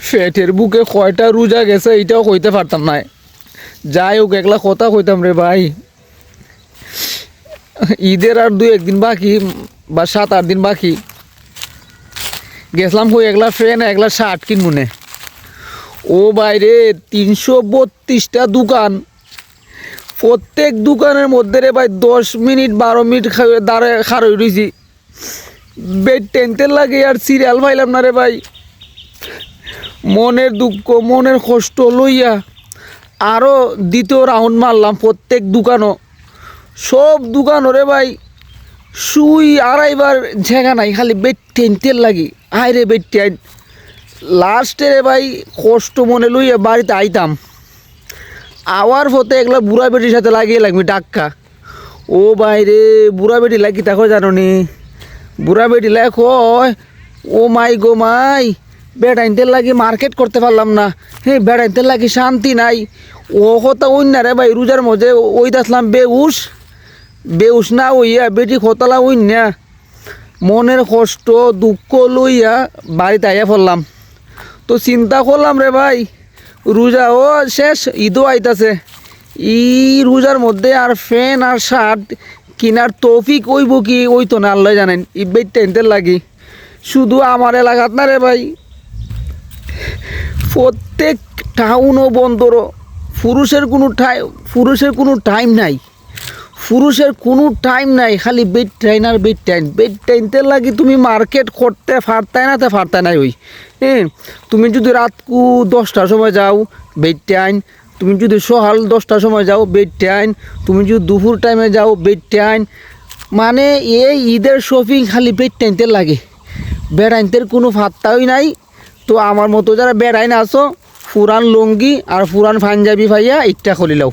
পেটের বুকে কয়টা রোজা গেছে এটাও কইতে পারতাম না। যাই হোক, একলা কথা কইতাম রে ভাই, ঈদের আর 2-1 দিন বাকি বা 7-8 দিন বাকি, গেছিলাম কই একলা ফ্রেন্ড একলা শার্ট কিনবুনে। ও বাইরে 332টা দোকান, প্রত্যেক দোকানের মধ্যে রে ভাই 10 মিনিট 12 মিনিট দাঁড়ায় খাড়ই রয়েছি, বেড টেনতে লাগে আর সিরিয়াল পাইলাম না রে ভাই। মনের দুঃখ মনের কষ্ট লইয়া আরও দ্বিতীয় রাউন্ড মারলাম প্রত্যেক দোকানও, সব দোকানও রে ভাই শুই আড়াইবার জায়গা নাই, খালি বেড টেনতে লাগি। আয় রে বেড টেন, লাস্টে রে ভাই কষ্ট মনে লইয়া বাড়িতে আইতাম, আওয়ার পথে একলা বুড়া বেটির সাথে লাগিয়ে লাগবি ডাক্কা। ও বাইরে বুড়া বেটি লাগি তাকে জানো নি, বুড়া বেটি লাগ হয় ও মাই গো মাই, বেড়াইতে লাগি মার্কেট করতে পারলাম না, হ্যাঁ বেড়াইতে লাগি শান্তি নাই। ও কথা ওই না রে ভাই, রোজার মধ্যে ওই আসলাম বেউস না ওইয়া বেটি খতলা ওই না, মনের কষ্ট দুঃখ লইয়া বাড়িতে আইয়া পড়লাম। তো চিন্তা করলাম রে ভাই, রোজা ও শেষ, ঈদও আইতাছে, রোজার মধ্যে আর ফ্যান আর শার্ট কিনার তৌফিক ওইব কি ওই তো না আল্লাহ জানেন। বেড টেনতে লাগি শুধু আমার এলাকাত না রে ভাই, প্রত্যেক টাউন ও বন্দরও পুরুষের কোনো টাইম নাই, পুরুষের কোনো টাইম নাই, খালি বেড টাইন আর বেড টাইনতে লাগি। তুমি মার্কেট করতে পারতাই না পারতাই ওই, হ্যাঁ তুমি যদি রাতকু 10টার সময় যাও বেড টাইন, তুমি যদি সকাল 10টার সময় যাও বেড টাইন, তুমি যদি দুপুর টাইমে যাও বেড টাইন, মানে এই ঈদের শপিং খালি বেড টাইনতে লাগে, বেড়াইনতে কোনো ফাত্তাই নাই। তো আমার মতো যারা বেড়াইন আসো, পুরান লুঙ্গি আর পুরান পাঞ্জাবি ভাইয়া ইটটা খুলি লাও।